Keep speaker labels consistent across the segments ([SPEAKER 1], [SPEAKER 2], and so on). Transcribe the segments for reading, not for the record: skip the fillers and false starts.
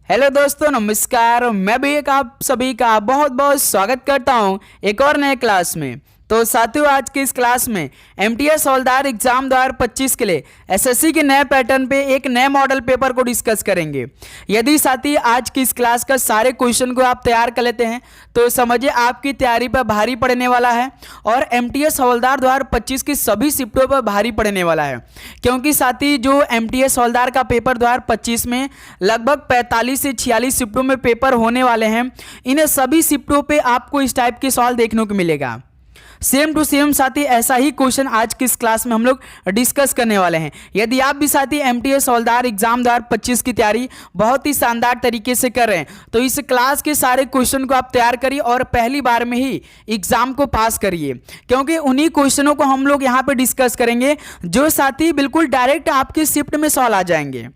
[SPEAKER 1] Hello दोस्तों, नमस्कार। मैं भी एक आप सभी का बहुत बहुत स्वागत करता हूं एक और नए क्लास में। तो साथियों, आज की इस क्लास में एमटीएस हवलदार एग्जाम 2025 के लिए एसएससी के नए पैटर्न पे एक नए मॉडल पेपर को डिस्कस करेंगे। यदि साथी आज की इस क्लास का सारे क्वेश्चन को आप तैयार कर लेते हैं तो समझिए आपकी तैयारी पर भारी पड़ने वाला है और एमटीएस हवलदार 2025 की सभी शिफ्टों पर भारी पड़ने वाला है। क्योंकि साथी जो एमटीएस हवलदार का पेपर 2025 में लगभग 45 से 46 शिफ्टों में पेपर होने वाले हैं। इन सभी शिफ्टों पे आपको इस टाइप के सवाल देखने को मिलेगा। सेम टू सेम साथी ऐसा ही क्वेश्चन आज की इस क्लास में हम लोग डिस्कस करने वाले हैं। यदि आप भी साथी एमटीएस हवलदार एग्जाम 2025 की तैयारी बहुत ही शानदार तरीके से कर रहे हैं तो इस क्लास के सारे क्वेश्चन को आप तैयार करिए और पहली बार में ही एग्जाम को पास करिए। क्योंकि उन्हीं क्वेश्चनों को हम लोग यहाँ पे डिस्कस करेंगे जो साथी बिल्कुल डायरेक्ट आपके शिफ्ट में सवाल आ जाएंगे।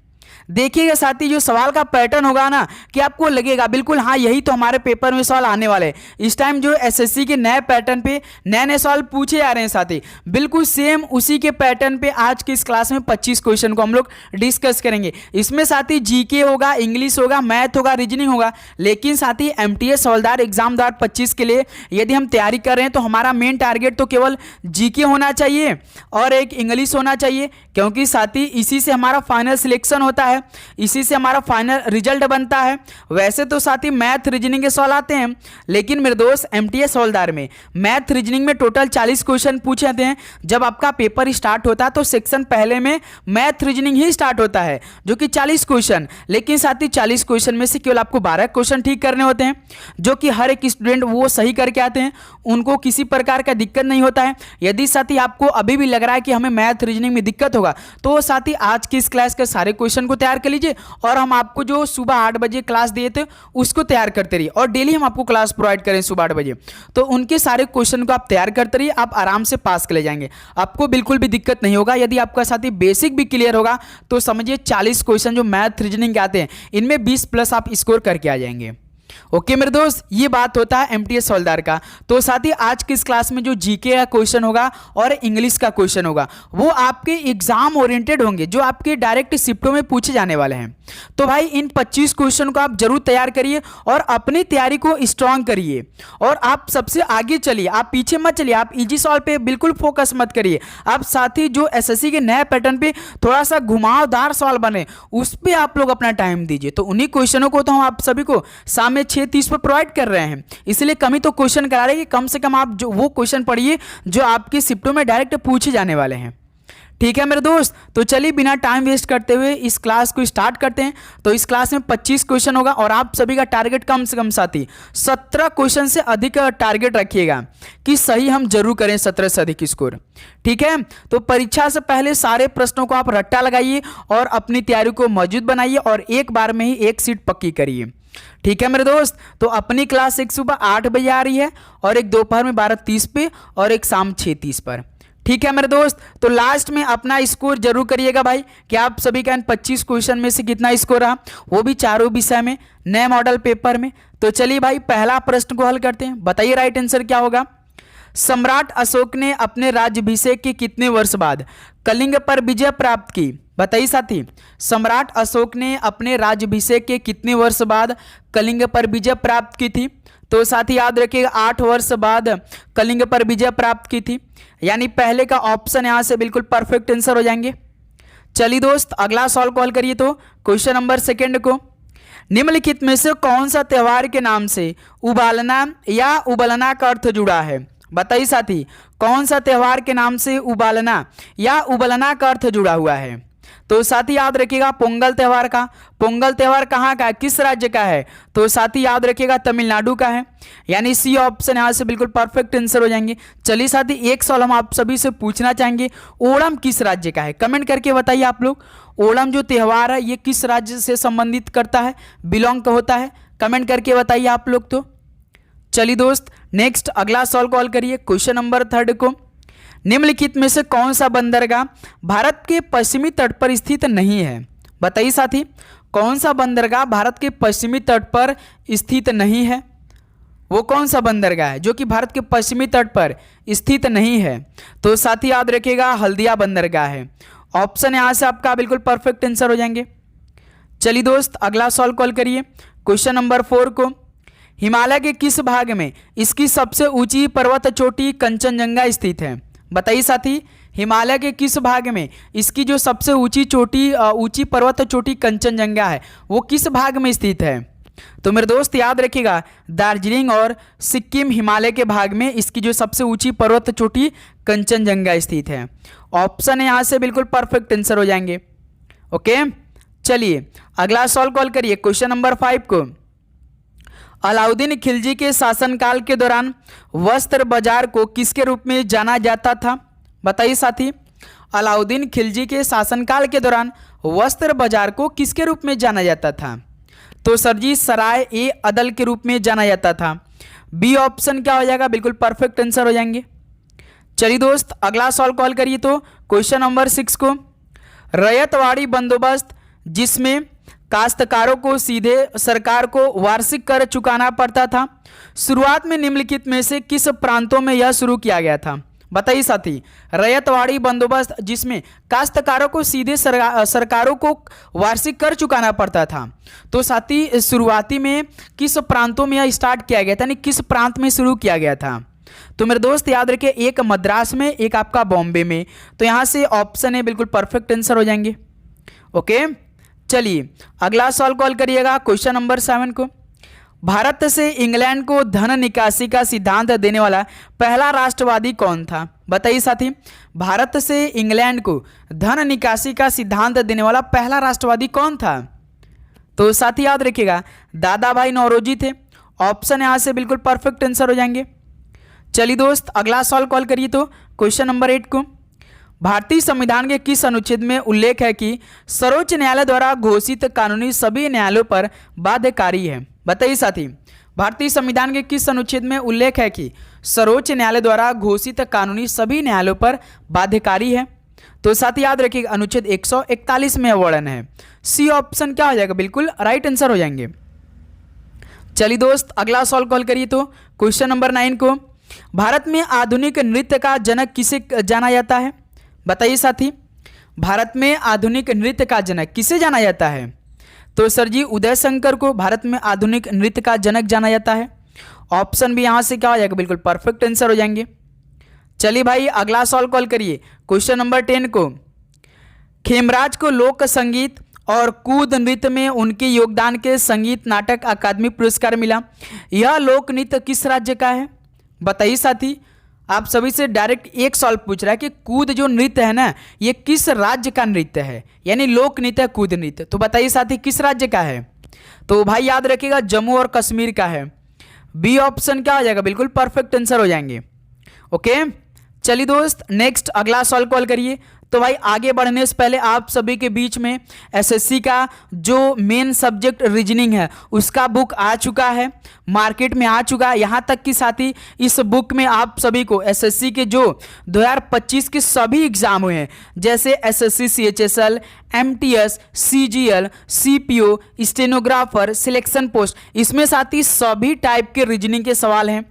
[SPEAKER 1] देखिएगा साथी, जो सवाल का पैटर्न होगा ना कि आपको लगेगा बिल्कुल हाँ यही तो हमारे पेपर में सवाल आने वाले हैं। इस टाइम जो एसएससी के नए पैटर्न पे नए नए सवाल पूछे जा रहे हैं साथी, बिल्कुल सेम उसी के पैटर्न पे आज की इस क्लास में 25 क्वेश्चन को हम लोग डिस्कस करेंगे। इसमें साथी जीके होगा, इंग्लिश होगा, मैथ होगा, रीजनिंग होगा। लेकिन साथी एमटीएस हवलदार एग्जाम 2025 के लिए यदि हम तैयारी कर रहे हैं तो हमारा मेन टारगेट तो केवल जीके होना चाहिए और एक इंग्लिश होना चाहिए। क्योंकि साथी इसी से हमारा फाइनल सिलेक्शन होता है, इसी से हमारा फाइनल रिजल्ट बनता है। वैसे तो साथी मैथ रीजनिंग के सवाल आते हैं, लेकिन मेरे दोस्त एमटीएस हवलदार में मैथ रीजनिंग में टोटल 40 क्वेश्चन पूछे जाते हैं। जब आपका पेपर स्टार्ट होता है तो सेक्शन पहले में मैथ रीजनिंग ही स्टार्ट होता है जो कि 40 क्वेश्चन। लेकिन साथी 40 क्वेश्चन में से केवल आपको 12 क्वेश्चन ठीक करने होते हैं, जो कि हर एक स्टूडेंट वो सही करके आते हैं, उनको किसी प्रकार का दिक्कत नहीं होता है। यदि साथी आपको अभी भी लग रहा है कि हमें मैथ रीजनिंग में दिक्कत होगा तो साथी आज की इस क्लास के सारे क्वेश्चन को तैयार कर लीजिए और हम आपको जो सुबह 8 बजे क्लास दिए थे उसको तैयार करते रहिए। और डेली हम आपको क्लास प्रोवाइड करें सुबह 8 बजे, तो उनके सारे क्वेश्चन को आप तैयार करते रहिए, आप आराम से पास कर ले जाएंगे। आपको बिल्कुल भी दिक्कत नहीं होगा। यदि आपका साथी बेसिक भी क्लियर होगा तो समझिए 40 क्वेश्चन जो मैथ रीजनिंग के आते हैं इनमें 20+ आप स्कोर करके आ जाएंगे। ओके मेरे दोस्त, ये बात होता है एमटीएस हवलदार का। तो साथ ही आज की इस क्लास में जो जीके का क्वेश्चन होगा और इंग्लिश का क्वेश्चन होगा वो आपके एग्जाम ओरिएंटेड होंगे, जो आपके डायरेक्ट शिफ्टों में पूछे जाने वाले हैं। तो भाई इन 25 क्वेश्चन को आप जरूर तैयार करिए और अपनी तैयारी को स्ट्रांग करिए और आप सबसे आगे चलिए, आप पीछे मत चलिए, आप इजी सवाल पे बिल्कुल फोकस मत करिए। आप साथ ही जो एसएससी के नए पैटर्न पे थोड़ा सा घुमावदार सवाल बने उस पर आप लोग अपना टाइम दीजिए। तो उन्हीं क्वेश्चनों को तो हम आप सभी को शाम में 6:30 पर प्रोवाइड कर रहे हैं, इसलिए कमी तो क्वेश्चन करा रहे हैं कि कम से कम आप जो वो क्वेश्चन पढ़िए जो आपकी शिफ्टों में डायरेक्ट पूछे जाने वाले हैं। ठीक है मेरे दोस्त, तो चलिए बिना टाइम वेस्ट करते हुए इस क्लास को स्टार्ट करते हैं। तो इस क्लास में 25 क्वेश्चन होगा और आप सभी का टारगेट कम से कम साथी 17 क्वेश्चन से अधिक टारगेट रखिएगा कि सही हम जरूर करें 17 से अधिक स्कोर। ठीक है, तो परीक्षा से पहले सारे प्रश्नों को आप रट्टा लगाइए और अपनी तैयारी को मौजूद बनाइए और एक बार में ही एक सीट पक्की करिए। ठीक है मेरे दोस्त, तो अपनी क्लास एक सुबह 8 बजे आ रही है और एक दोपहर में 12:30 पे और एक शाम 6:30 पर। ठीक है मेरे दोस्त, तो लास्ट में अपना स्कोर जरूर करिएगा भाई कि आप सभी का इन 25 क्वेश्चन में से कितना स्कोर रहा, वो भी चारों विषय में नए मॉडल पेपर में। तो चलिए भाई पहला प्रश्न को हल करते हैं। बताइए राइट आंसर क्या होगा। सम्राट अशोक ने अपने राज्याभिषेक के कितने वर्ष बाद कलिंग पर विजय प्राप्त की। बताइए साथी, सम्राट अशोक ने अपने राज्याभिषेक के कितने वर्ष बाद कलिंग पर विजय प्राप्त की थी। तो साथी याद रखिएगा 8 वर्ष बाद कलिंग पर विजय प्राप्त की थी, यानी पहले का ऑप्शन यहां से बिल्कुल परफेक्ट आंसर हो जाएंगे। चलिए दोस्त अगला सवाल को हल करिए। तो क्वेश्चन नंबर 2 को, निम्नलिखित में से कौन सा त्योहार के नाम से उबालना या उबलना का अर्थ जुड़ा है। बताइए साथी, कौन सा त्योहार के नाम से उबालना या उबलना का अर्थ जुड़ा हुआ है। तो साथी याद रखिएगा पोंगल त्यौहार का। पोंगल त्यौहार कहाँ का है, किस राज्य का है। तो साथी याद रखिएगा तमिलनाडु का है, यानी सी ऑप्शन यहाँ से बिल्कुल परफेक्ट आंसर हो जाएंगे। चलिए साथी एक सवाल हम आप सभी से पूछना चाहेंगे, ओणम किस राज्य का है। कमेंट करके बताइए आप लोग, ओणम जो त्यौहार है ये किस राज्य से संबंधित करता है, बिलोंग होता है। कमेंट करके बताइए आप लोग। तो चलिए दोस्त नेक्स्ट अगला सवाल को हल करिए। क्वेश्चन नंबर 3 को, निम्नलिखित में से कौन सा बंदरगाह भारत के पश्चिमी तट पर स्थित नहीं है। बताइए साथी, कौन सा बंदरगाह भारत के पश्चिमी तट पर स्थित नहीं है। वो कौन सा बंदरगाह है जो कि भारत के पश्चिमी तट पर स्थित नहीं है। तो साथी याद रखिएगा हल्दिया बंदरगाह है। ऑप्शन यहां से आपका बिल्कुल परफेक्ट आंसर हो जाएंगे। चलिए दोस्त अगला सॉल्व कॉल करिए क्वेश्चन नंबर 4 को। हिमालय के किस भाग में इसकी सबसे ऊंची पर्वत चोटी कंचनजंगा स्थित है? बताइए साथी, हिमालय के किस भाग में इसकी जो सबसे ऊंची पर्वत चोटी कंचनजंगा है वो किस भाग में स्थित है? तो मेरे दोस्त याद रखिएगा, दार्जिलिंग और सिक्किम हिमालय के भाग में इसकी जो सबसे ऊंची पर्वत चोटी कंचनजंगा स्थित है। ऑप्शन है यहाँ से बिल्कुल परफेक्ट आंसर हो जाएंगे। ओके, चलिए अगला सॉल्व कॉल करिए क्वेश्चन नंबर 5 को। अलाउद्दीन खिलजी के शासनकाल के दौरान वस्त्र बाजार को किसके रूप में जाना जाता था? बताइए साथी, अलाउद्दीन खिलजी के शासनकाल के दौरान वस्त्र बाजार को किसके रूप में जाना जाता था? तो सर जी सराय ए अदल के रूप में जाना जाता था। बी ऑप्शन क्या हो जाएगा? बिल्कुल परफेक्ट आंसर हो जाएंगे। चलिए दोस्त अगला सॉल्व कॉल करिए तो क्वेश्चन नंबर 6 को। रैयतवाड़ी बंदोबस्त जिसमें काश्तकारों को सीधे सरकार को वार्षिक कर चुकाना पड़ता था, शुरुआत में निम्नलिखित में से किस प्रांतों में यह शुरू किया गया था? बताइए साथी, रैयतवाड़ी बंदोबस्त जिसमें काश्तकारों को सीधे सरकारों को वार्षिक कर चुकाना पड़ता था, तो साथी शुरुआती में किस प्रांतों में यह स्टार्ट किया गया था, यानी किस प्रांत में शुरू किया गया था? तो मेरे दोस्त याद रखिए, एक मद्रास में, एक आपका बॉम्बे में। तो यहाँ से ऑप्शन है बिल्कुल परफेक्ट आंसर हो जाएंगे। ओके, चलिए अगला सॉल्व कॉल करिएगा क्वेश्चन नंबर 7 को। भारत से इंग्लैंड को धन निकासी का सिद्धांत देने वाला पहला राष्ट्रवादी कौन था? बताइए साथी, भारत से इंग्लैंड को धन निकासी का सिद्धांत देने वाला पहला राष्ट्रवादी कौन था? तो साथी याद रखिएगा, दादा भाई नौरोजी थे। ऑप्शन यहाँ से बिल्कुल परफेक्ट आंसर हो जाएंगे। चलिए दोस्त अगला सॉल्व कॉल करिए तो क्वेश्चन नंबर 8 को। भारतीय संविधान के किस अनुच्छेद में उल्लेख है कि सर्वोच्च न्यायालय द्वारा घोषित कानूनी सभी न्यायालयों पर बाध्यकारी है? बताइए साथी, भारतीय संविधान के किस अनुच्छेद में उल्लेख है कि सर्वोच्च न्यायालय द्वारा घोषित कानूनी सभी न्यायालयों पर बाध्यकारी है? तो साथी याद रखिएगा, अनुच्छेद 141 में वर्णन है। सी ऑप्शन क्या हो जाएगा? बिल्कुल राइट आंसर हो जाएंगे। चलिए दोस्त अगला सॉल्व कॉल करिए तो क्वेश्चन नंबर 9 को। भारत में आधुनिक नृत्य का जनक किसे जाना जाता है? बताइए साथी, भारत में आधुनिक नृत्य का जनक किसे जाना जाता है? तो सर जी उदय शंकर को भारत में आधुनिक नृत्य का जनक जाना जाता है। ऑप्शन भी यहाँ से क्या हो जाएगा? बिल्कुल परफेक्ट आंसर हो जाएंगे। चलिए भाई अगला सॉल्व कॉल करिए क्वेश्चन नंबर 10 को। खेमराज को लोक संगीत और कूद नृत्य में उनके योगदान के संगीत नाटक अकादमी पुरस्कार मिला। यह लोक नृत्य किस राज्य का है? बताइए साथी, आप सभी से डायरेक्ट एक सवाल पूछ रहा है कि कूद जो नृत्य है ना, ये किस राज्य का नृत्य है, यानी लोक नृत्य कूद नृत्य। तो बताइए साथी किस राज्य का है? तो भाई याद रखिएगा, जम्मू और कश्मीर का है। बी ऑप्शन क्या हो जाएगा? बिल्कुल परफेक्ट आंसर हो जाएंगे। ओके, चलिए दोस्त नेक्स्ट अगला सॉल्व कॉल करिए। तो भाई आगे बढ़ने से पहले आप सभी के बीच में एसएससी का जो मेन सब्जेक्ट रीजनिंग है उसका बुक आ चुका है, मार्केट में आ चुका है। यहाँ तक कि साथ ही इस बुक में आप सभी को एसएससी के जो 2025 के सभी एग्जाम हुए हैं, जैसे SSC CHSL, MTS, CGL, CPO, stenographer, selection post, इसमें साथ ही सभी टाइप के रीजनिंग के सवाल हैं।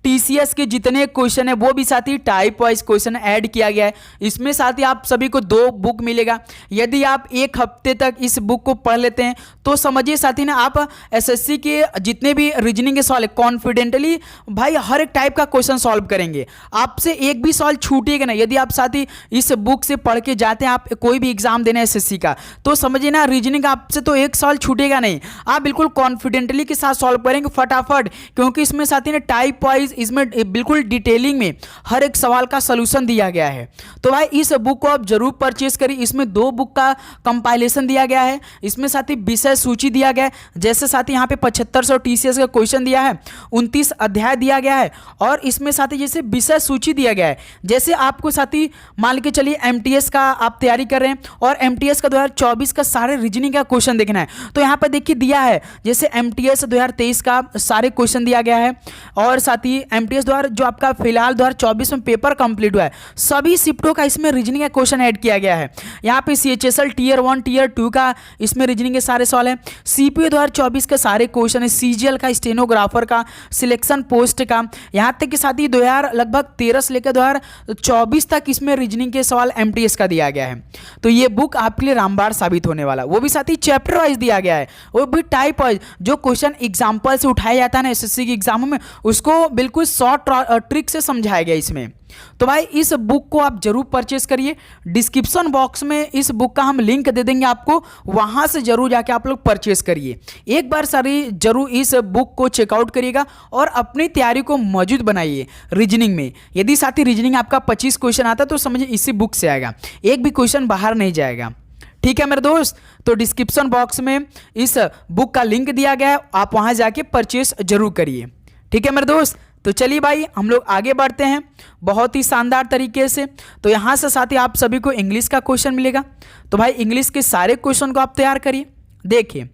[SPEAKER 1] टीसीएस के जितने क्वेश्चन है वो भी साथ ही टाइप वाइज क्वेश्चन ऐड किया गया है। इसमें साथ ही आप सभी को 2 बुक मिलेगा। यदि आप एक हफ्ते तक इस बुक को पढ़ लेते हैं तो समझिए साथी ना, आप एसएससी के जितने भी रीजनिंग के सवाल है कॉन्फिडेंटली भाई हर एक टाइप का क्वेश्चन सॉल्व करेंगे। आपसे एक भी सवाल छूटेगा ना। यदि आप साथ ही इस बुक से पढ़ के जाते हैं, आप कोई भी एग्जाम देना है एसएससी का, तो समझिए ना रीजनिंग आपसे तो एक सवाल छूटेगा नहीं। आप बिल्कुल कॉन्फिडेंटली के साथ सॉल्व करेंगे फटाफट, क्योंकि इसमें साथ ही ना टाइप वाइज इसमें बिल्कुल डिटेलिंग में हर एक सवाल का सलूशन दिया गया है। तो भाई इस बुक को आप जरूर परचेज करिए। इसमें 2 बुक का कंपाइलेशन दिया गया है। इसमें साथ ही विषय सूची दिया गया है, जैसे साथ ही यहाँ पे 7500 टीसीएस का क्वेश्चन दिया है, 29 अध्याय दिया गया है, और इसमें साथ ही जैसे विषय सूची दिया गया है। जैसे आपको साथ ही मान के चलिए एमटीएस का आप तैयारी कर रहे हैं और एमटीएस का 2024 का सारे रीजनिंग का क्वेश्चन देखना है, तो यहाँ पर देखिए दिया है जैसे एमटीएस 2023 का सारे क्वेश्चन दिया गया है, और साथ ही एमटीएस द्वारा जो आपका फिलहाल 2024 में पेपर कंप्लीट हुआ है, सभी शिफ्टों का इसमें रीजनिंग का क्वेश्चन ऐड किया गया है। यहाँ पे CHSL टीयर 1 टीयर 2 का इसमें रीजनिंग के सारे सवाल है। CPO 2024 के सारे क्वेश्चन है, CGL का, स्टेनोग्राफर का, सिलेक्शन पोस्ट का, यहाँ तक कि साथ ही 2013 से लेकर 2024 तक इसमें रीजनिंग के सवाल एमटीएस का दिया गया है। तो ये बुक आपके लिए रामबाण साबित होने वाला, वो भी साथ ही चैप्टर वाइज दिया गया है, वो भी टाइप वाइज। जो क्वेश्चन एग्जाम्पल से उठाया जाता है ना SSC की एग्जामों में, उसको बिल्कुल शॉर्ट ट्रिक से समझाया गया इसमें। तो भाई इस बुक को आप जरूर परचेस करिए। डिस्क्रिप्शन बॉक्स में इस बुक का हम लिंक दे देंगे आपको, वहां से जरूर जाके आप लोग परचेस करिए। एक बार सारी जरूर इस बुक को चेकआउट करिएगा और अपनी तैयारी को मौजूद बनाइए रीजनिंग में। यदि साथी रीजनिंग आपका 25 क्वेश्चन आता है तो समझिए इसी बुक से आएगा, एक भी क्वेश्चन बाहर नहीं जाएगा। ठीक है मेरे दोस्त, तो डिस्क्रिप्शन बॉक्स में इस बुक का लिंक दिया गया है, आप वहां जाके परचेस जरूर करिए। ठीक है मेरे दोस्त, तो चलिए भाई हम लोग आगे बढ़ते हैं बहुत ही शानदार तरीके से। तो यहाँ से साथ ही आप सभी को इंग्लिश का क्वेश्चन मिलेगा। तो भाई इंग्लिश के सारे क्वेश्चन को आप तैयार करिए। देखिए,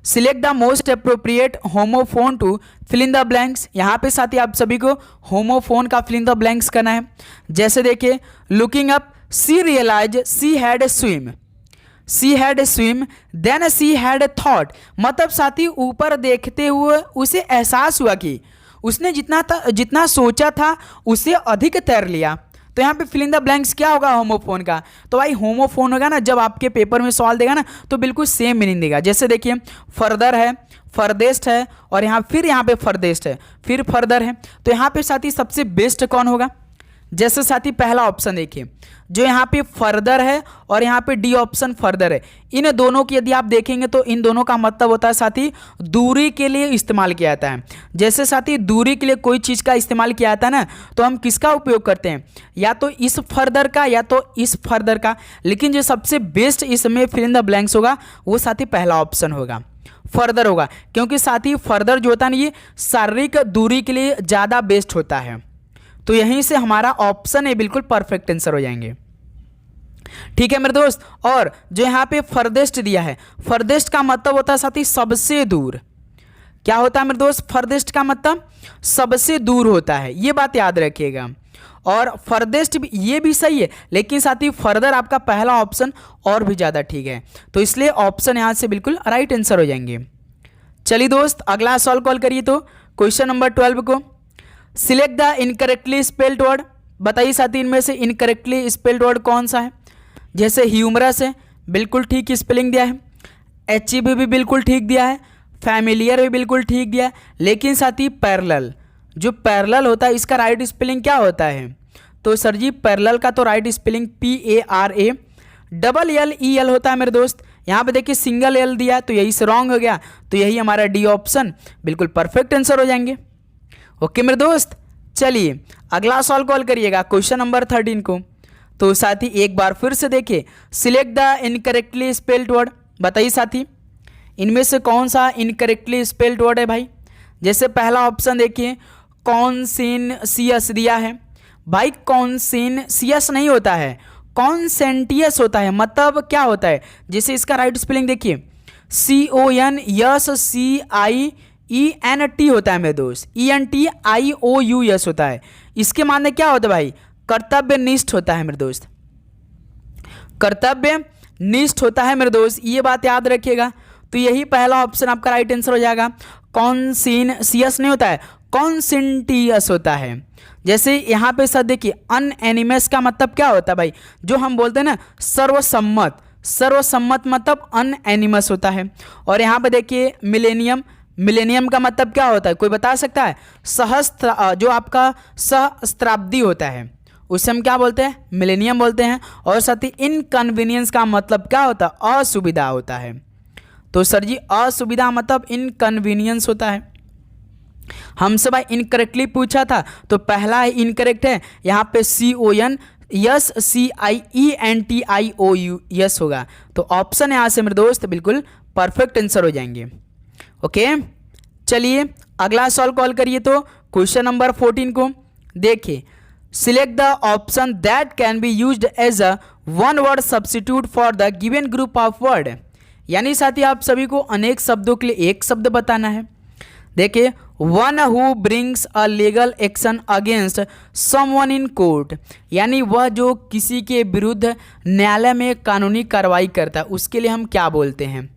[SPEAKER 1] select the most appropriate homophone to fill in the blanks. यहाँ पे साथ ही आप सभी को होमोफोन का फिल इन द ब्लैंक्स करना है। जैसे देखिए, looking up she realise she had a swim, she had a swim then she had a thought. मतलब साथी ऊपर देखते हुए उसे एहसास हुआ कि उसने जितना सोचा था उससे अधिक तैर लिया। तो यहाँ पे फिल इन द ब्लैंक्स क्या होगा होमोफोन का? तो भाई होमोफोन होगा ना, जब आपके पेपर में सवाल देगा ना तो बिल्कुल सेम मीनिंग देगा। जैसे देखिए, फर्दर है, फर्देस्ट है, और यहाँ पे फर्देस्ट है, फिर फर्दर है। तो यहाँ पे साथी सबसे बेस्ट कौन होगा? जैसे साथी पहला ऑप्शन देखिए, जो यहाँ पे फर्दर है और यहाँ पे डी ऑप्शन फर्दर है, इन दोनों की यदि आप देखेंगे तो इन दोनों का मतलब होता है साथी दूरी के लिए इस्तेमाल किया जाता है। जैसे साथी दूरी के लिए कोई चीज़ का इस्तेमाल किया जाता है ना, तो हम किसका उपयोग करते हैं? या तो इस फर्दर का या तो इस फर्दर का। लेकिन जो सबसे बेस्ट इसमें फिल इन द ब्लैंक्स होगा वो साथी पहला ऑप्शन होगा, फर्दर होगा। क्योंकि साथी फर्दर जो होता है ना, ये शारीरिक दूरी के लिए ज़्यादा बेस्ट होता है। तो यहीं से हमारा ऑप्शन है बिल्कुल परफेक्ट आंसर हो जाएंगे। ठीक है मेरे दोस्त, और जो यहाँ पे फर्देस्ट दिया है, फर्देस्ट का मतलब होता है साथी सबसे दूर। क्या होता है मेरे दोस्त? फर्देस्ट का मतलब सबसे दूर होता है, ये बात याद रखिएगा। और फर्देस्ट भी, ये भी सही है, लेकिन साथी फर्दर आपका पहला ऑप्शन और भी ज़्यादा ठीक है। तो इसलिए ऑप्शन यहाँ से बिल्कुल राइट आंसर हो जाएंगे। चलिए दोस्त, अगला सॉल्व कॉल करिए। तो क्वेश्चन नंबर 12 को, select the incorrectly spelled word. बताइए साथी इनमें से इनकरेक्टली स्पेल्ड वर्ड कौन सा है? जैसे ह्यूमरस है, बिल्कुल ठीक स्पेलिंग दिया है। एचईवी भी बिल्कुल ठीक दिया है, फैमिलियर भी बिल्कुल ठीक दिया है। लेकिन साथी पैरेलल, जो पैरेलल होता है इसका राइट स्पेलिंग क्या होता है? तो सर जी पैरेलल का तो राइट स्पेलिंग PARALL होता है मेरे दोस्त। यहाँ पे देखिए सिंगल एल दिया, तो यही से रॉन्ग हो गया। तो यही हमारा डी ऑप्शन बिल्कुल परफेक्ट आंसर हो जाएंगे। ओके मेरे दोस्त, चलिए अगला सॉल्व कॉल करिएगा क्वेश्चन नंबर 13 को। तो साथी एक बार फिर से देखिए, select the incorrectly spelled word. बताइए साथी इनमें से कौन सा इनकरेक्टली स्पेल्ड वर्ड है भाई? जैसे पहला ऑप्शन देखिए, कॉन्सेंसियस दिया है। भाई कॉन्सेंसियस नहीं होता है, कॉन्सेंटियस होता है। मतलब क्या होता है? जैसे इसका राइट स्पेलिंग देखिए, CONSCIENT होता है मेरे दोस्त, ENTIOUS होता है। इसके माने क्या होता है भाई? कर्तव्यनिष्ठ होता है मेरे दोस्त, कर्तव्यनिष्ठ होता है मेरे दोस्त, ये बात याद रखिएगा। तो यही पहला ऑप्शन आपका राइट आंसर हो जाएगा। कॉन्सेंसियस नहीं होता है, कॉन्सेंटियस होता है। जैसे यहाँ पे सर देखिए, अनएनिमस का मतलब क्या होता है भाई? जो हम बोलते हैं ना सर्वसम्मत, सर्वसम्मत मतलब अनएनिमस होता है। और यहाँ पे देखिए मिलेनियम, मिलेनियम का मतलब क्या होता है? कोई बता सकता है? सहस्त्र, जो आपका सहस्त्राब्दी होता है उसे हम क्या बोलते हैं? मिलेनियम बोलते हैं। और साथ ही इनकन्वीनियंस का मतलब क्या होता है? असुविधा होता है। तो सर जी असुविधा मतलब इनकन्वीनियंस होता है। हमसे भाई इनकरेक्टली पूछा था, तो पहला इनकरेक्ट है, यहाँ पे CONSCIENTIOUS होगा। तो ऑप्शन यहाँ से मेरे दोस्त बिल्कुल परफेक्ट आंसर हो जाएंगे। ओके चलिए अगला सॉल्व कॉल करिए। तो क्वेश्चन नंबर 14 को देखिए, select the option that can be used as a one word substitute for the given group of word. यानी साथी आप सभी को अनेक शब्दों के लिए एक शब्द बताना है। देखिए one who brings a legal action against someone in court, यानी वह जो किसी के विरुद्ध न्यायालय में कानूनी कार्रवाई करता है उसके लिए हम क्या बोलते हैं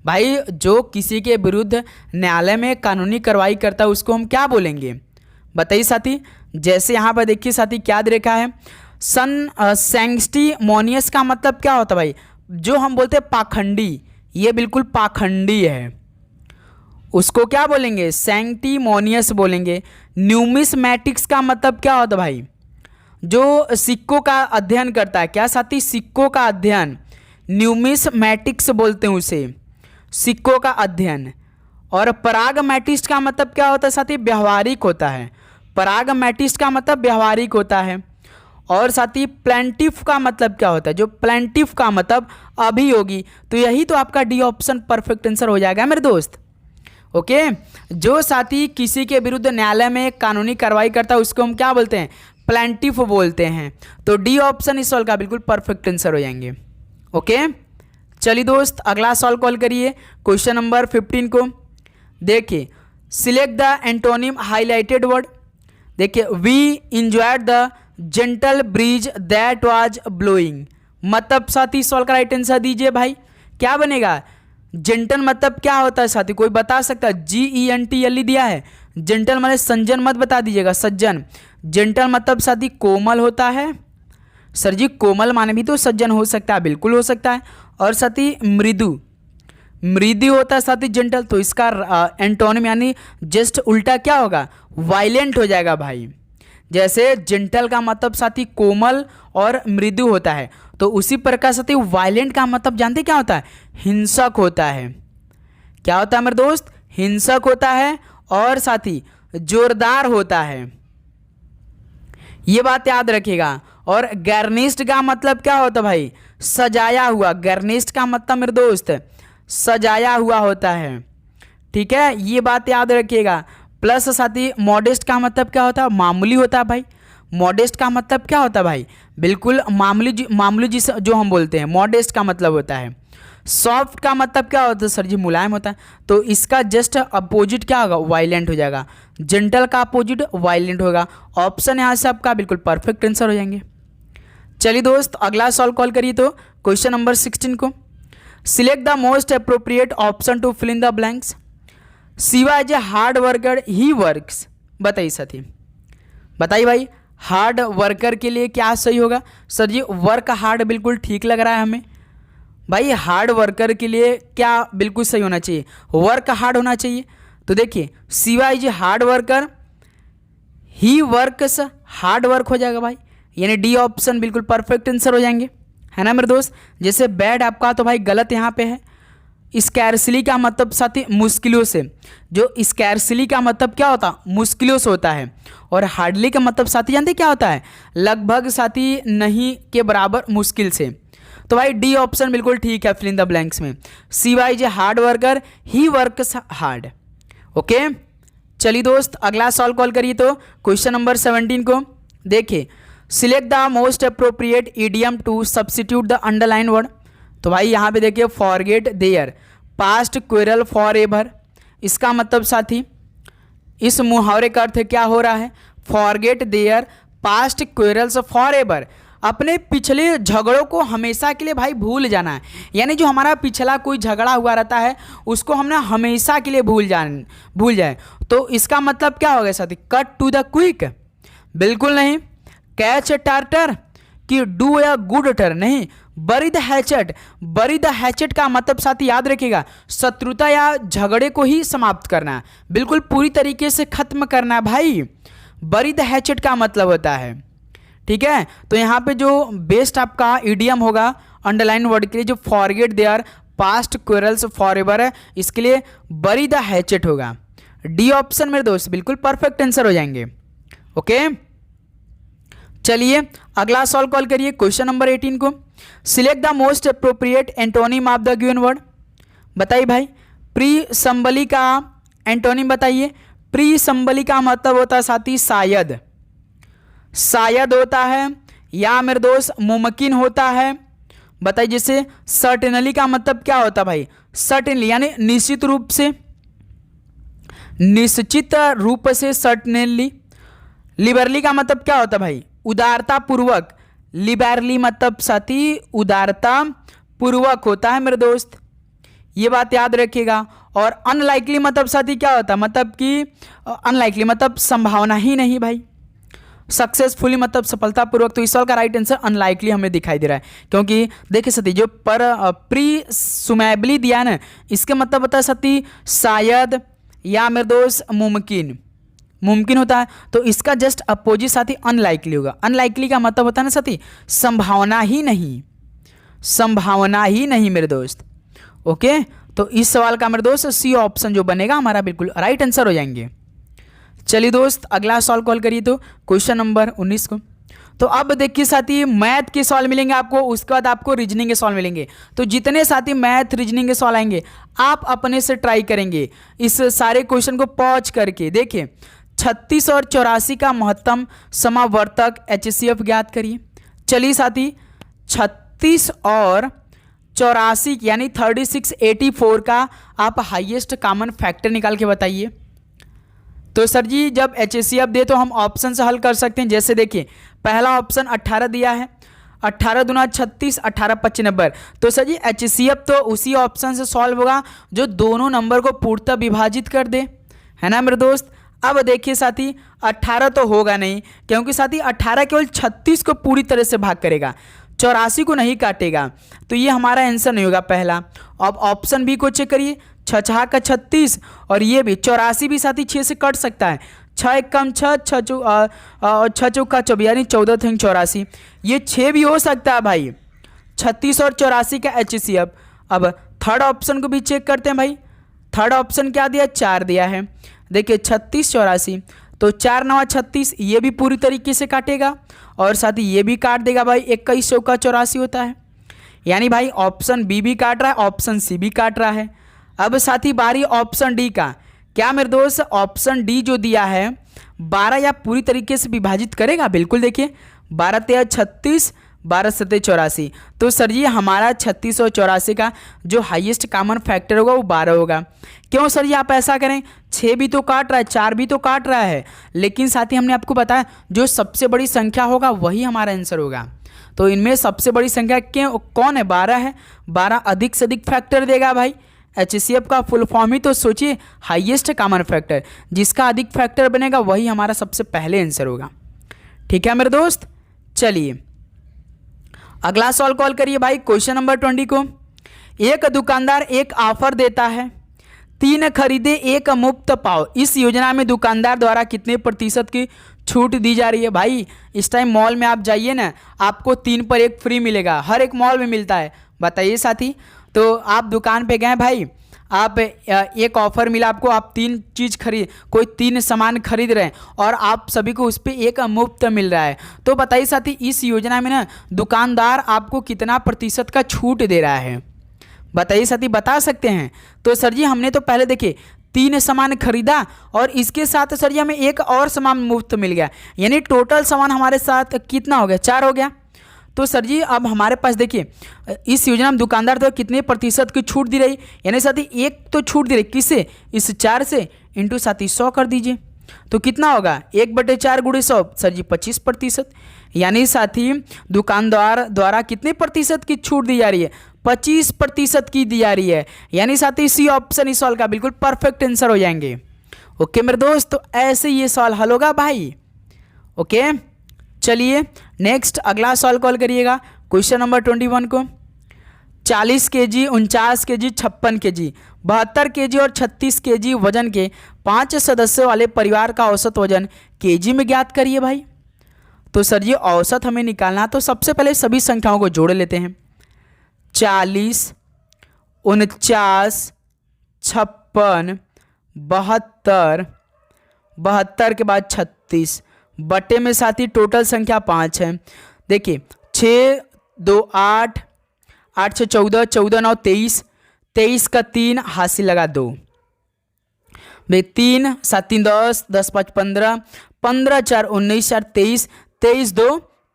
[SPEAKER 1] भाई? जो किसी के विरुद्ध न्यायालय में कानूनी कार्रवाई करता है उसको हम क्या बोलेंगे बताइए साथी। जैसे यहाँ पर देखिए साथी क्या दे रखा है, सैंक्टिमोनियस का मतलब क्या होता है भाई? जो हम बोलते हैं पाखंडी, ये बिल्कुल पाखंडी है, उसको क्या बोलेंगे? सैंक्टिमोनियस बोलेंगे। न्यूमिस्मैटिक्स का मतलब क्या होता है भाई? जो सिक्कों का अध्ययन करता है, क्या साथी? सिक्कों का अध्ययन, न्यूमिस्मैटिक्स बोलते हैं उसे, सिक्कों का अध्ययन। और परागमैटिस्ट का मतलब क्या होता है साथी? व्यवहारिक होता है। परागमैटिस्ट का मतलब व्यवहारिक होता है। और साथी प्लेंटिफ का मतलब क्या होता है? जो प्लेंटिफ का मतलब अभियोगी। तो यही तो आपका डी ऑप्शन परफेक्ट आंसर हो जाएगा मेरे दोस्त। ओके, जो साथी किसी के विरुद्ध न्यायालय में कानूनी कार्रवाई करता है उसको हम क्या बोलते हैं? प्लेंटिफ बोलते हैं। तो डी ऑप्शन इस सवाल का बिल्कुल परफेक्ट आंसर हो जाएंगे। ओके, चलिए दोस्त अगला सवाल कॉल करिए, क्वेश्चन नंबर 15 को। देखिए, select the antonym highlighted word. देखिए, we enjoyed the gentle breeze that was blowing, मतलब साथी सवाल का राइट आंसर दीजिए भाई, क्या बनेगा? जेंटल मतलब क्या होता है साथी? कोई बता सकता है? GENTL दिया है। जेंटल मतलब सज्जन मत बता दीजिएगा, सज्जन। जेंटल मतलब साथी कोमल होता है। सर जी कोमल माने भी तो सज्जन हो सकता है, बिल्कुल हो सकता है। और साथी मृदु, मृदु होता है साथी जेंटल। तो इसका एंटोनिम यानी जस्ट उल्टा क्या होगा? वायलेंट हो जाएगा भाई। जैसे जेंटल का मतलब साथी कोमल और मृदु होता है, तो उसी प्रकार साथी वायलेंट का मतलब जानते क्या होता है? हिंसक होता है। क्या होता है मेरे दोस्त? हिंसक होता है और साथी जोरदार होता है, ये बात याद रखिएगा। और गार्निश्ड का मतलब क्या होता है भाई? सजाया हुआ। गार्निश्ड का मतलब मेरे दोस्त सजाया हुआ होता है, ठीक है, ये बात याद रखिएगा। प्लस साथी मॉडेस्ट का मतलब क्या होता है? मामूली होता है भाई। मॉडेस्ट का मतलब क्या होता है भाई? बिल्कुल मामूली जिस जो हम बोलते हैं मॉडेस्ट का मतलब होता है। सॉफ्ट का मतलब क्या होता है सर जी? मुलायम होता है। तो इसका जस्ट अपोजिट क्या होगा? वायलेंट हो जाएगा। जेंटल का अपोजिट वायलेंट होगा। ऑप्शन यहाँ से आपका बिल्कुल परफेक्ट आंसर हो जाएंगे। चलिए दोस्त अगला सॉल्व कॉल करिए, तो क्वेश्चन नंबर 16 को। Select the most appropriate option to fill in the blanks. Shiva is a hard worker, he works, बताइए साथी, बताइए भाई, हार्ड वर्कर के लिए क्या सही होगा? सर जी वर्क हार्ड बिल्कुल ठीक लग रहा है हमें भाई। हार्ड वर्कर के लिए क्या बिल्कुल सही होना चाहिए? वर्क हार्ड होना चाहिए। तो देखिए, Shiva is a hard worker, he works, hard work हो जाएगा भाई, यानी डी ऑप्शन बिल्कुल परफेक्ट आंसर हो जाएंगे, है ना मेरे दोस्त। जैसे बैड आपका तो भाई गलत यहाँ पे है। स्कैर्सली का मतलब साथी मुश्किलों से, जो स्कैर्सली का मतलब क्या होता है? मुश्किलों से होता है। और हार्डली का मतलब साथी जानते क्या होता है? लगभग साथी नहीं के बराबर, मुश्किल से। तो भाई डी ऑप्शन बिल्कुल ठीक है फिल इन द ब्लैंक्स में। Shiva is a hard worker, he works hard. Okay, चलिए दोस्त अगला सॉल्व कॉल करिए, तो क्वेश्चन नंबर 17 को। देखिए, select the most appropriate idiom to substitute the underline word. तो भाई यहाँ पे देखिए, forget their, past quarrel forever, इसका मतलब साथी इस मुहावरे का अर्थ क्या हो रहा है? Forget their past quarrels for ever, अपने पिछले झगड़ों को हमेशा के लिए भाई भूल जाना है। यानी जो हमारा पिछला कोई झगड़ा हुआ रहता है उसको हमने हमेशा के लिए भूल जाए। तो इसका मतलब क्या होगा साथी? कट टू द क्विक, बिल्कुल नहीं। कैच टार्टर कि डू या गुड टर्न, नहीं। बरी द हैचेट, बरी द हैचेट का मतलब साथी याद रखिएगा, शत्रुता या झगड़े को ही समाप्त करना है, बिल्कुल पूरी तरीके से खत्म करना है भाई। बरी द हैचेट का मतलब होता है, ठीक है। तो यहाँ पे जो बेस्ट आपका इडियम होगा अंडरलाइन वर्ड के लिए, जो forget their past quarrels for ever है, इसके लिए बरी द हैचेट होगा। डी ऑप्शन मेरे दोस्त बिल्कुल परफेक्ट आंसर हो जाएंगे। ओके, चलिए अगला सॉल्व कॉल करिए, क्वेश्चन नंबर 18 को। Select the most appropriate antonym of the given word. बताइए भाई, प्री संबली का एंटोनिम बताइए। प्री संबली का मतलब होता है साथी शायद, शायद होता है, या मेरे दोस्त मुमकिन होता है। बताइए, जैसे सर्टेनली का मतलब क्या होता है भाई? सर्टेनली यानी निश्चित रूप से, निश्चित रूप से सर्टनली। लिबरली का मतलब क्या होता है भाई? उदारता पूर्वक। लिबरली मतलब साथी उदारता पूर्वक होता है मेरे दोस्त, ये बात याद रखिएगा। और अनलाइकली मतलब साथी क्या होता है? मतलब कि अनलाइकली मतलब संभावना ही नहीं भाई। सक्सेसफुली मतलब सफलतापूर्वक। तो इस सवाल का राइट आंसर अनलाइकली हमें दिखाई दे रहा है, क्योंकि देखिए सती जो प्रीसुमेबली दिया ना, इसके मतलब होता है सती शायद या मेरे दोस्त मुमकिन, मुमकिन होता है। तो इसका जस्ट अपोजिट साथी अनलाइकली होगा। अनलाइकली का मतलब होता है ना साथी संभावना ही नहीं, संभावना ही नहीं मेरे दोस्त। ओके, तो इस सवाल का मेरे दोस्त सी ऑप्शन जो बनेगा हमारा बिल्कुल राइट आंसर हो जाएंगे। चलिए दोस्त अगला सवाल कॉल करिए, तो क्वेश्चन नंबर 19 को। तो अब देखिए साथी मैथ के सवाल मिलेंगे आपको, उसके बाद आपको रीजनिंग के सवाल मिलेंगे। तो जितने साथी मैथ रीजनिंग के सवाल आएंगे आप अपने से ट्राई करेंगे इस सारे क्वेश्चन को पॉज करके। देखिए 36 और 84 का महत्तम समावर्तक HCF ज्ञात करिए। चलिए साथी 36 और 84 यानी 36 84 का आप हाईएस्ट कॉमन फैक्टर निकाल के बताइए। तो सर जी जब HCF दे तो हम ऑप्शन से हल कर सकते हैं। जैसे देखिए पहला ऑप्शन 18 दिया है, 18 दूना 36, 18 25 90। तो सर जी HCF तो उसी ऑप्शन से सॉल्व होगा जो दोनों नंबर को पूर्णतः विभाजित कर दे, है ना मेरे दोस्त। अब देखिए साथी 18 तो होगा नहीं, क्योंकि साथी 18 केवल 36 को पूरी तरह से भाग करेगा, 84 को नहीं काटेगा। तो ये हमारा आंसर नहीं होगा पहला। अब ऑप्शन बी को चेक करिए, 6 का 36 और ये भी 84 भी साथी 6 से कट सकता है। 6 एक कम 6, 6 चौका 24 यानी 14 थिंग 84, ये 6 भी हो सकता है भाई। 36 और 84 का HCF। अब थर्ड ऑप्शन को भी चेक करते हैं भाई। थर्ड ऑप्शन क्या दिया? 4 दिया है। देखिए 36 84, तो 4 9 36, ये भी पूरी तरीके से काटेगा और साथ ही ये भी काट देगा भाई। 21 चौका 84 होता है, यानी भाई ऑप्शन बी भी काट रहा है, ऑप्शन सी भी काट रहा है। अब साथी बारी ऑप्शन डी का। क्या मेरे दोस्त ऑप्शन डी जो दिया है 12 या पूरी तरीके से विभाजित करेगा? बिल्कुल देखिए 12 तेरह 36, 12 सत्ते 84। तो सर जी हमारा 36 और 84 का जो हाईएस्ट कॉमन फैक्टर होगा वो 12 होगा। क्यों सर जी आप ऐसा करें? 6 भी तो काट रहा है, 4 भी तो काट रहा है, लेकिन साथ ही हमने आपको बताया जो सबसे बड़ी संख्या होगा वही हमारा आंसर होगा। तो इनमें सबसे बड़ी संख्या क्यों कौन है? 12 है। 12 अधिक से अधिक फैक्टर देगा भाई। HCF का फुल फॉर्म ही तो सोचिए हाईएस्ट कॉमन फैक्टर, जिसका अधिक फैक्टर बनेगा वही हमारा सबसे पहले आंसर होगा। ठीक है मेरे दोस्त, चलिए अगला सवाल कॉल करिए भाई क्वेश्चन नंबर 20 को। एक दुकानदार एक ऑफर देता है 3 खरीदे 1 मुफ्त पाओ। इस योजना में दुकानदार द्वारा कितने प्रतिशत की छूट दी जा रही है? भाई इस टाइम मॉल में आप जाइए ना, आपको 3 पर 1 फ्री मिलेगा, हर एक मॉल में मिलता है। बताइए साथी, तो आप दुकान पे गए भाई, आप एक ऑफर मिला आपको, आप 3 चीज़ खरीद, कोई 3 सामान खरीद रहे हैं और आप सभी को उस पर 1 मुफ्त मिल रहा है। तो बताइए साथी इस योजना में ना दुकानदार आपको कितना प्रतिशत का छूट दे रहा है? बताइए साथी, बता सकते हैं? तो सर जी हमने तो पहले देखिए 3 सामान खरीदा और इसके साथ सर जी हमें 1 और सामान मुफ्त मिल गया, यानी टोटल सामान हमारे साथ कितना हो गया? 4 हो गया। तो सर जी अब हमारे पास देखिए इस योजना में दुकानदार तो कितने प्रतिशत की छूट दी रही, यानी साथी 1 तो छूट दी रही, किससे? इस 4 से, इंटू साथी 100 कर दीजिए। तो कितना होगा? 1/4 गुणे 100 सर जी 25%, यानी साथी दुकानदार द्वारा कितने प्रतिशत की छूट दी जा रही है? 25% की दी जा रही है, यानी साथी इसी ऑप्शन इस सवाल का बिल्कुल परफेक्ट आंसर हो जाएंगे। ओके मेरे दोस्त, तो ऐसे ये सवाल हल होगा भाई। ओके चलिए नेक्स्ट अगला सवाल कॉल करिएगा क्वेश्चन नंबर 21 को। 40 kg, 49 kg, 56 kg, 72 kg और 36 kg वजन के 5 सदस्यों वाले परिवार का औसत वजन केजी में ज्ञात करिए भाई। तो सर ये औसत हमें निकालना, तो सबसे पहले सभी संख्याओं को जोड़ लेते हैं। 40, 49, 56, 72, 72 के बाद 36 बटे में साथी टोटल संख्या 5 है। देखिए 6 2 8, 8 6 14, 14 9 23, 23 का 3 हासिल लगा 2, 3 7 3 10, 10 5 15, 15 4 19, 4 23, 23 2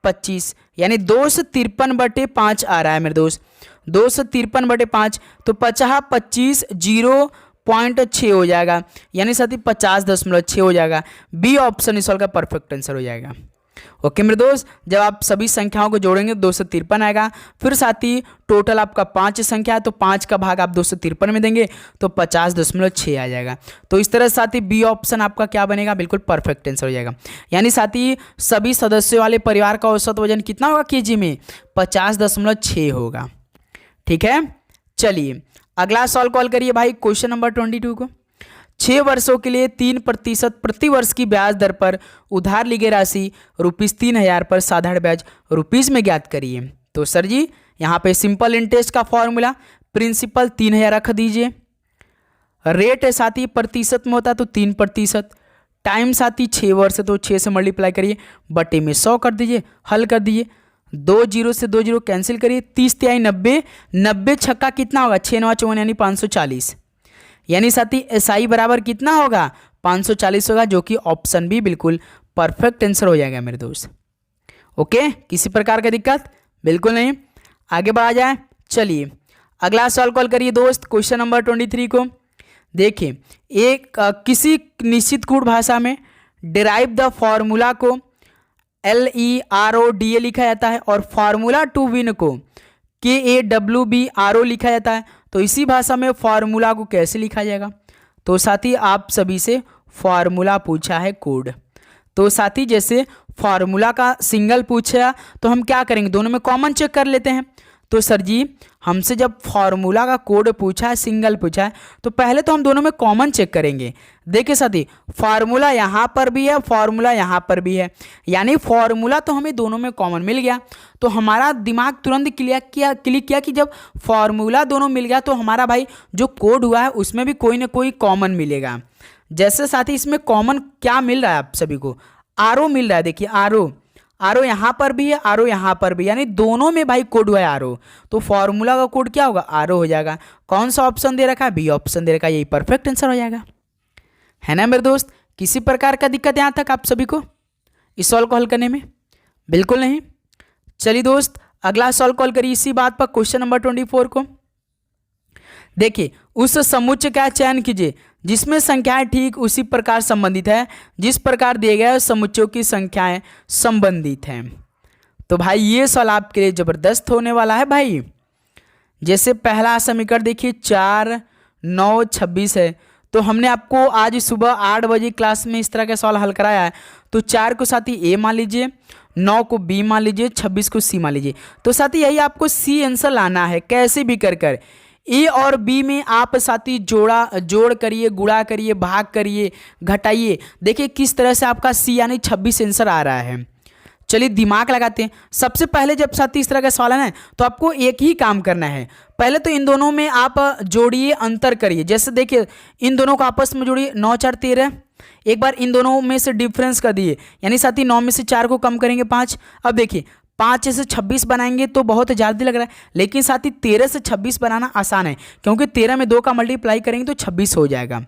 [SPEAKER 1] 25, यानी 253/5 आ रहा है मेरे दोस्त। 253/5 तो 50 25 0 0.6 हो जाएगा, यानी साथ ही 50.6 हो जाएगा। बी ऑप्शन इस सवाल का परफेक्ट आंसर हो जाएगा। ओके मेरे दोस्त, जब आप सभी संख्याओं को जोड़ेंगे 253 आएगा। फिर साथ ही टोटल आपका 5 संख्या है तो 5 का भाग आप 253 में देंगे तो 50.6 आ जाएगा। तो इस तरह साथ ही बी ऑप्शन आपका क्या बनेगा, बिल्कुल परफेक्ट आंसर हो जाएगा। यानी साथ ही सभी सदस्यों वाले परिवार का औसत वजन कितना होगा केजी में, 50.6 होगा। ठीक है, चलिए अगला सवाल कॉल करिए भाई, क्वेश्चन नंबर 22 को। 6 वर्षों के लिए 3% प्रति वर्ष की ब्याज दर पर उधार ली गई राशि ₹3000 पर साधारण ब्याज रुपीज़ में ज्ञात करिए। तो सर जी यहाँ पे सिंपल इंटरेस्ट का फॉर्मूला, प्रिंसिपल 3000 रख दीजिए, रेट है साथ ही प्रतिशत में होता है तो 3%, टाइम साथ ही 6 वर्ष है तो 6 से मल्टीप्लाई करिए, बटे में 100 कर दीजिए, हल कर दीजिए, 2 जीरो से 2 जीरो कैंसिल करिए, 30 तिहाई 90, 90 छक्का कितना होगा 6 9 54 यानी 540, यानी साथ ही SI बराबर कितना होगा 540 होगा, जो कि ऑप्शन बी बिल्कुल परफेक्ट आंसर हो जाएगा मेरे दोस्त। ओके, किसी प्रकार का दिक्कत बिल्कुल नहीं, आगे बढ़ा जाए। चलिए अगला सवाल कॉल करिए दोस्त, क्वेश्चन नंबर 23 को। देखिए एक किसी निश्चित कूट भाषा में डिराइव द फॉर्मूला को LERODA लिखा जाता है और फार्मूला टू विन को KAWBRO लिखा जाता है। तो इसी भाषा में फार्मूला को कैसे लिखा जाएगा, तो साथी आप सभी से फार्मूला पूछा है कोड। तो साथी जैसे फार्मूला का सिंगल पूछा तो हम क्या करेंगे, दोनों में कॉमन चेक कर लेते हैं। तो सर जी हमसे जब फार्मूला का कोड पूछा है, सिंगल पूछा है, तो पहले तो हम दोनों में कॉमन चेक करेंगे। देखिए साथी फार्मूला यहाँ पर भी है, फार्मूला यहाँ पर भी है, यानी फार्मूला तो हमें दोनों में कॉमन मिल गया। तो हमारा दिमाग तुरंत क्लिक किया कि जब फार्मूला दोनों मिल गया तो हमारा भाई जो कोड हुआ है उसमें भी कोई ना कोई कॉमन मिलेगा। जैसे साथी इसमें कॉमन क्या मिल रहा है आप सभी को, आरओ मिल रहा है। देखिए आरओ यहाँ पर भी है, आरओ यहाँ पर भी, यानी दोनों में भाई कोड हुआ है आरओ। तो फॉर्मूला का कोड क्या होगा, आरओ हो जाएगा। कौन सा ऑप्शन दे रखा है, बी ऑप्शन दे रखा है, यही परफेक्ट आंसर हो जाएगा। है ना मेरे दोस्त, किसी प्रकार का दिक्कत यहाँ तक आप सभी को इस सवाल को हल करने में, बिल्कुल नहीं। चलिए दोस्त अगला सवाल कॉल करिए इसी बात पर, क्वेश्चन नंबर 24 को। देखिए उस समुच्चय का चयन कीजिए जिसमें संख्याएं ठीक उसी प्रकार संबंधित है जिस प्रकार दिए गए समुच्चयों की संख्याएं संबंधित हैं। तो भाई ये सवाल आपके लिए जबरदस्त होने वाला है भाई। जैसे पहला समीकरण देखिए 4 9 26 है, तो हमने आपको आज सुबह 8 बजे क्लास में इस तरह का सवाल हल कराया है। तो 4 को साथी ए मान लीजिए, 9 को बी मान लीजिए, 26 को सी मान लीजिए। तो साथी यही आपको सी आंसर लाना है कैसे भी कर ए और बी में आप साथी जोड़ करिए, गुणा करिए, भाग करिए, घटाइए, देखिए किस तरह से आपका सी यानी 26 आंसर आ रहा है। चलिए दिमाग लगाते हैं। सबसे पहले जब साथी इस तरह का सवाल है ना, तो आपको एक ही काम करना है। पहले तो इन दोनों में आप जोड़िए, अंतर करिए। जैसे देखिए इन दोनों को आपस में जोड़िए, 9 4 13, एक बार इन दोनों में से डिफरेंस कर दिए, यानी साथी 9 में से 4 को कम करेंगे 5। अब देखिए 5 से 26 बनाएंगे तो बहुत ज़्यादा लग रहा है, लेकिन साथ ही 13 से 26 बनाना आसान है, क्योंकि 13 में 2 का मल्टीप्लाई करेंगे तो 26 हो जाएगा।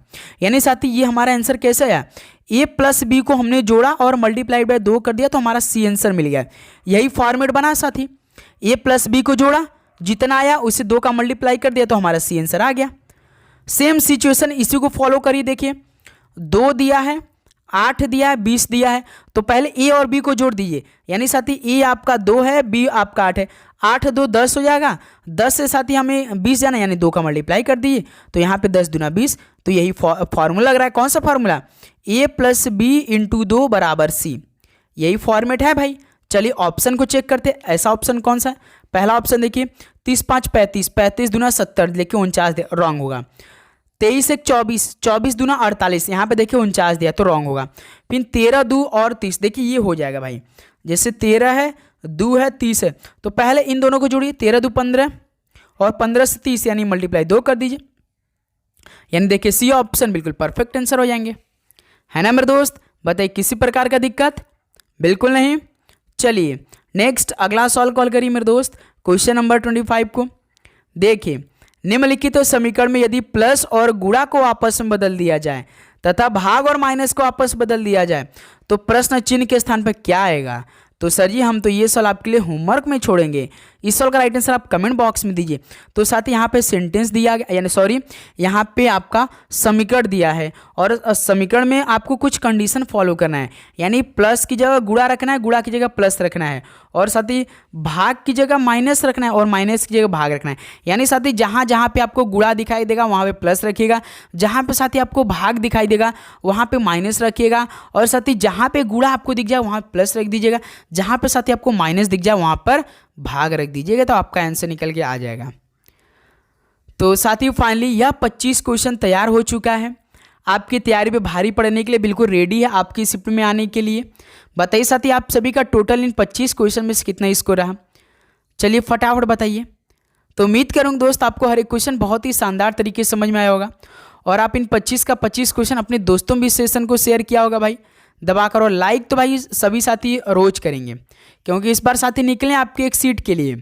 [SPEAKER 1] यानी साथ ही ये हमारा आंसर कैसे है, ए प्लस बी को हमने जोड़ा और मल्टीप्लाई बाय 2 कर दिया तो हमारा सी आंसर मिल गया। यही फॉर्मेट बना साथी, ए प्लस बी को जोड़ा, जितना आया उसे 2 का मल्टीप्लाई कर दिया तो हमारा सी आंसर आ गया। सेम सिचुएशन इसी को फॉलो करिए। देखिए 2 दिया है, 8 दिया है, 20 दिया है, तो पहले ए और बी को जोड़ दीजिए। यानी साथी ए आपका 2 है, बी आपका 8 है, 8 2 10 हो जाएगा। 10 से साथी हमें 20 जाना, यानी 2 का मल्टीप्लाई कर दीजिए तो यहाँ पे 10 दूना 20। तो यही फॉर्मूला लग रहा है। कौन सा फॉर्मूला, ए प्लस बी इंटू 2 बराबर सी, यही फॉर्मेट है भाई। चलिए ऑप्शन को चेक करते, ऐसा ऑप्शन कौन सा है। पहला ऑप्शन देखिए 30 5 35, 35 दूना 70, देखिए 49 रॉन्ग होगा। 23 1 24, 24 दूना 48, यहाँ पे देखिए 49 दिया तो रॉन्ग होगा। फिर 13 2 और 30, देखिए ये हो जाएगा भाई। जैसे 13 है, 2 है, 30 है, तो पहले इन दोनों को जोड़िए, 13 2 15 और 15 से 30 यानी मल्टीप्लाई 2 कर दीजिए, यानी देखिए सी ऑप्शन बिल्कुल परफेक्ट आंसर हो जाएंगे। है ना मेरे दोस्त, बताइए किसी प्रकार का दिक्कत, बिल्कुल नहीं। चलिए नेक्स्ट अगला सवाल कॉल करिए मेरे दोस्त, क्वेश्चन नंबर 25 को। देखिए निम्नलिखित समीकरण में यदि प्लस और गुणा को आपस में बदल दिया जाए तथा भाग और माइनस को आपस में बदल दिया जाए तो प्रश्न चिन्ह के स्थान पर क्या आएगा। तो सर जी हम तो ये सवाल आपके लिए होमवर्क में छोड़ेंगे, इस सवाल का राइट आंसर आप कमेंट बॉक्स में दीजिए। तो साथ ही यहाँ पे सेंटेंस दिया गया, यानी सॉरी यहाँ पे आपका समीकरण दिया है और समीकरण में आपको कुछ कंडीशन फॉलो करना है, यानी प्लस की जगह गुणा रखना है, गुणा की जगह प्लस रखना है, और साथ ही भाग की जगह माइनस रखना है और माइनस की जगह भाग रखना है। यानी साथ ही जहाँ जहाँ पे आपको गुणा दिखाई देगा वहाँ पे प्लस रखिएगा, जहाँ पे साथ ही आपको भाग दिखाई देगा वहाँ पे माइनस रखिएगा, और साथ ही जहाँ पे गुणा आपको दिख जाए वहाँ प्लस रख दीजिएगा, जहाँ पे साथ ही आपको माइनस दिख जाए वहाँ पर भाग रख दीजिएगा, तो आपका आंसर निकल के आ जाएगा। तो साथ ही फाइनली यह 25 क्वेश्चन तैयार हो चुका है, आपकी तैयारी पे भारी पड़ने के लिए बिल्कुल रेडी है आपकी शिफ्ट में आने के लिए। बताइए साथी आप सभी का टोटल इन 25 क्वेश्चन में से कितना स्कोर रहा, चलिए फटाफट बताइए। तो उम्मीद करूँगा दोस्त आपको हर एक क्वेश्चन बहुत ही शानदार तरीके से समझ में आया होगा, और आप इन 25 का 25 क्वेश्चन अपने दोस्तों भी इस सेशन को शेयर किया होगा भाई, दबा करो लाइक। तो भाई सभी साथी रोज करेंगे, क्योंकि इस बार साथी निकले आपके एक सीट के लिए,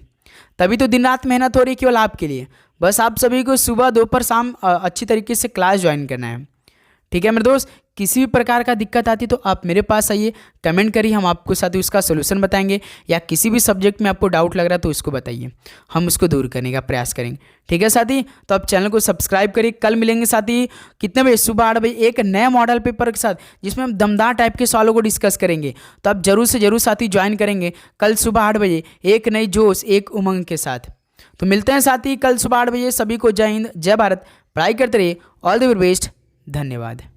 [SPEAKER 1] तभी तो दिन रात मेहनत हो रही है केवल आपके लिए। बस आप सभी को सुबह दोपहर शाम अच्छी तरीके से क्लास ज्वाइन करना है, ठीक है मेरे दोस्त। किसी भी प्रकार का दिक्कत आती तो आप मेरे पास आइए, कमेंट करिए, हम आपको साथ ही उसका सोल्यूशन बताएंगे, या किसी भी सब्जेक्ट में आपको डाउट लग रहा है तो उसको बताइए, हम उसको दूर करने का प्रयास करेंगे, ठीक है साथी। तो आप चैनल को सब्सक्राइब करिए। कल मिलेंगे साथी कितने बजे, सुबह 8 बजे एक नए मॉडल पेपर के साथ, जिसमें हम दमदार टाइप के सवालों को डिस्कस करेंगे। तो आप जरूर से जरूर साथी ज्वाइन करेंगे कल सुबह 8 बजे एक नई जोश एक उमंग के साथ। तो मिलते हैं साथी कल सुबह 8 बजे। सभी को जय हिंद जय भारत, पढ़ाई करते रहिए, ऑल द वेरी बेस्ट, धन्यवाद।